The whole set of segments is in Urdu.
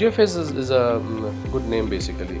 GFS is a good name basically,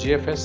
GFS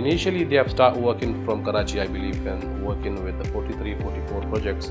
Initially they have start working from Karachi I believe and working with the 43-44 projects,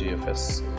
GFS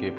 KP,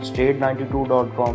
state92.com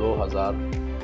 2000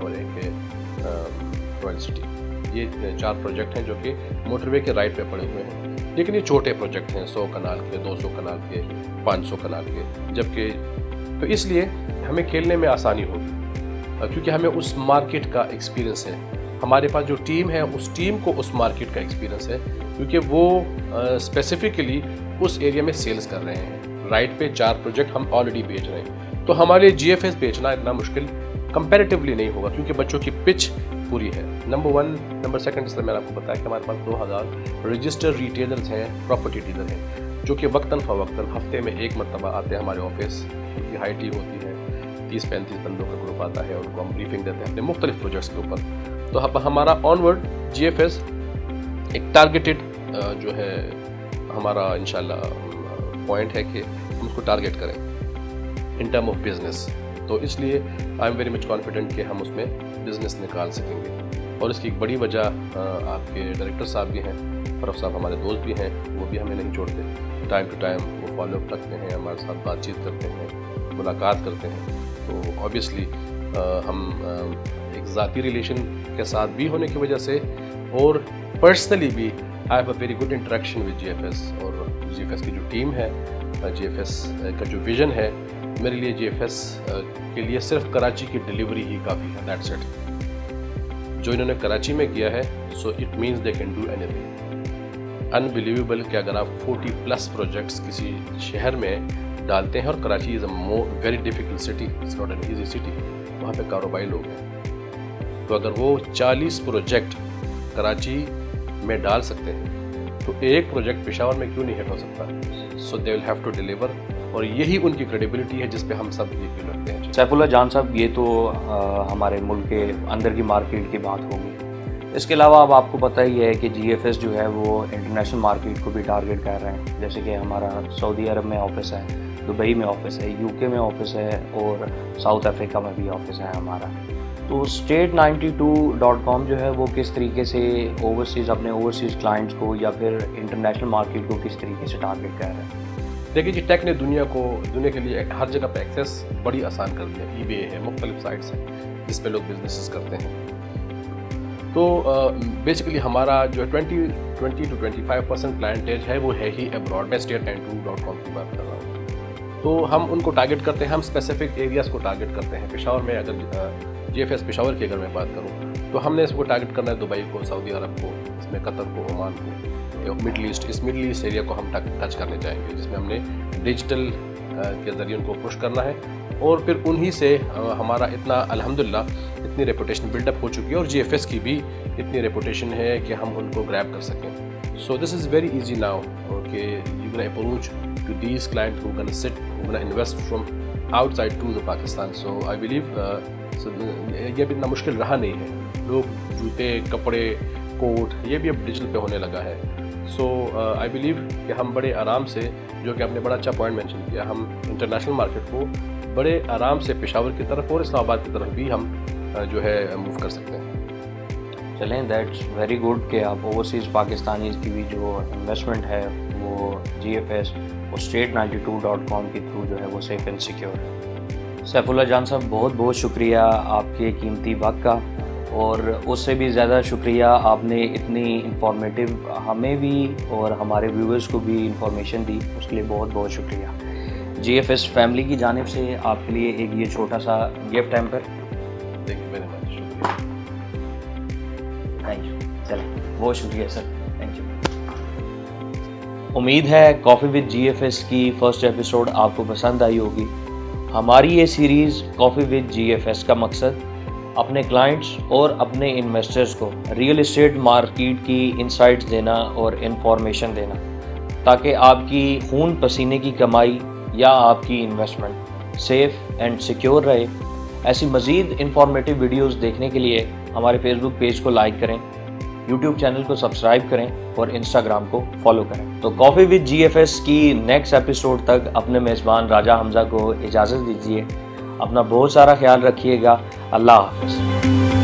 اور ایک رائل سٹی. یہ 4 پروجیکٹ ہیں جو کہ موٹر وے کے رائٹ پہ پڑے ہوئے ہیں, لیکن یہ چھوٹے پروجیکٹ ہیں, 100 کنال کے, 200 کنال کے, 500 کنال کے, جبکہ تو اس لیے ہمیں کھیلنے میں آسانی ہوگی کیونکہ ہمیں اس مارکیٹ کا ایکسپیرینس ہے. ہمارے پاس جو ٹیم ہے اس ٹیم کو اس مارکیٹ کا ایکسپیرینس ہے کیونکہ وہ اسپیسیفکلی اس ایریا میں سیلز کر رہے ہیں. رائٹ پہ 4 پروجیکٹ ہم آلریڈی بیچ رہے ہیں, تو ہمارے لیے GFS بیچنا اتنا مشکل کمپیریٹیولی نہیں ہوگا کیونکہ بچوں کی پچ پوری ہے. نمبر 1. نمبر 2, اس میں نے آپ کو بتایا کہ ہمارے پاس 2000 رجسٹر ریٹیلرز ہیں, پراپرٹی ڈیلر ہیں, جو کہ وقتاً فوقتاً ہفتے میں 1 مرتبہ آتے ہیں ہمارے آفس. ان کی ہائی ٹی ہوتی ہے, 30-35 بندوں کا گروپ آتا ہے, اور ان کو ہم بریفنگ دیتے ہیں اپنے مختلف پروجیکٹس کے اوپر. تو ہمارا آن ورڈ GFS ایک ٹارگیٹڈ جو ہے ہمارا انشاءاللہ پوائنٹ ہے کہ ہم اس کو ٹارگیٹ کریں ان ٹرم آف بزنس. تو اس لیے I am very much confident کہ ہم اس میں بزنس نکال سکیں گے. اور اس کی ایک بڑی وجہ آپ کے ڈائریکٹر صاحب بھی ہیں, فرف صاحب ہمارے دوست بھی ہیں, وہ بھی ہمیں نہیں چھوڑتے. ٹائم ٹو ٹائم وہ فالو اپ رکھتے ہیں, ہمارے ساتھ بات چیت کرتے ہیں, ملاقات کرتے ہیں. تو آبویسلی ہم ایک ذاتی ریلیشن کے ساتھ بھی ہونے کی وجہ سے اور پرسنلی بھی I have a very good interaction with GFS. اور GFS کی جو ٹیم ہے, GFS کا جو ویژن ہے, میرے لیے GFS کے لیے صرف کراچی کی ڈیلیوری ہی کافی ہے. That's it. جو انہوں نے کراچی میں کیا ہے, so it means they can do any thing. Unbelievable کہ اگر آپ 40+ پروجیکٹس کسی شہر میں ڈالتے ہیں, اور Karachi is a very difficult city, it's not an easy city, وہاں پہ کاروباری لوگ ہیں, تو اگر وہ 40 پروجیکٹ کراچی میں ڈال سکتے ہیں تو ایک پروجیکٹ پشاور میں کیوں نہیں ہٹ ہو سکتا. سو دے ول ہیو ٹو ڈیلیور, اور یہی ان کی کریڈیبلٹی ہے جس پہ ہم سب یقین رکھتے ہیں. سیف اللہ جان صاحب, یہ تو ہمارے ملک کے اندر کی مارکیٹ کی بات ہوگی. اس کے علاوہ اب آپ کو پتہ ہی ہے کہ GFS جو ہے وہ انٹرنیشنل مارکیٹ کو بھی ٹارگیٹ کر رہے ہیں. جیسے کہ ہمارا سعودی عرب میں آفس ہے, دبئی میں آفس ہے, UK میں آفس ہے, اور ساؤتھ افریقہ میں بھی آفس ہے ہمارا. تو state92.com جو ہے وہ کس طریقے سے اپنے اوورسیز کلائنٹس کو یا پھر انٹرنیشنل مارکیٹ کو کس طریقے سے ٹارگیٹ کر رہے ہیں؟ دیکھیے جی, ٹیک نے دنیا کے لیے ہر جگہ پہ ایکسیس بڑی آسان کر دیا. eBay ہے, مختلف سائٹس ہیں جس پہ لوگ بزنسز کرتے ہیں. تو بیسیکلی ہمارا جو 20 to 25% کلائنٹیج ہے وہ ہے ہی ابراڈ. میں state92.com کی بات کر رہا ہوں. تو ہم ان کو ٹارگیٹ کرتے ہیں, ہم اسپیسیفک ایریاز کو ٹارگیٹ کرتے ہیں. پشاور میں اگر GFS پشاور کی اگر میں بات کروں تو ہم نے اس کو ٹارگیٹ کرنا ہے دبئی کو, سعودی عرب کو, اس میں قطر کو, عمان کو, مڈل ایسٹ. اس مڈل ایسٹ ایریا کو ہم ٹچ کرنے چاہیں گے, جس میں ہم نے ڈیجیٹل کے ذریعے ان کو پش کرنا ہے. اور پھر انہی سے ہمارا اتنا الحمدللہ اتنی ریپوٹیشن بلڈ اپ ہو چکی ہے, اور GFS کی بھی اتنی ریپوٹیشن ہے کہ ہم ان کو گریب کر سکیں. So this is very easy now کہ you can approach to these client who can sit, who can invest from outside to the Pakistan. So I believe یہ بھی اتنا مشکل رہا نہیں ہے. لوگ جوتے, کپڑے, کوٹ, یہ بھی اب ڈیجیٹل پہ ہونے لگا ہے. سو آئی بلیو کہ ہم بڑے آرام سے, جو کہ آپ نے بڑا اچھا پوائنٹ مینشن کیا, ہم انٹرنیشنل مارکیٹ کو بڑے آرام سے پشاور کی طرف اور اسلام آباد کی طرف بھی ہم جو ہے موو کر سکتے ہیں. چلیں, دیٹس ویری گڈ کہ آپ اوورسیز پاکستانیز کی بھی جو انویسٹمنٹ ہے وہ GFS اور state92.com کے تھرو جو ہے وہ سیف اینڈ سیکیور ہے. سیف اللہ جان صاحب, بہت بہت شکریہ آپ کے قیمتی وقت کا, اور اس سے بھی زیادہ شکریہ آپ نے اتنی انفارمیٹیو ہمیں بھی اور ہمارے ویورز کو بھی انفارمیشن دی, اس کے لیے بہت بہت شکریہ. GFS فیملی کی جانب سے آپ کے لیے ایک یہ چھوٹا سا gift hamper. Thank you very much, شکریہ. Thank you. چلیں, بہت شکریہ سر, تھینک یو. امید ہے کافی وتھ GFS کی فرسٹ ایپیسوڈ آپ کو پسند آئی ہوگی. ہماری یہ سیریز کافی وتھ GFS کا مقصد اپنے کلائنٹس اور اپنے انویسٹرز کو ریئل اسٹیٹ مارکیٹ کی انسائٹس دینا اور انفارمیشن دینا, تاکہ آپ کی خون پسینے کی کمائی یا آپ کی انویسٹمنٹ سیف اینڈ سیکیور رہے. ایسی مزید انفارمیٹیو ویڈیوز دیکھنے کے لیے ہمارے فیس بک پیج کو لائک کریں, یوٹیوب چینل کو سبسکرائب کریں اور انسٹاگرام کو فالو کریں. تو کافی وتھ GFS کی نیکسٹ ایپیسوڈ تک اپنے میزبان راجہ حمزہ کو اجازت دیجیے. اپنا بہت سارا خیال رکھیے گا. اللہ حافظ.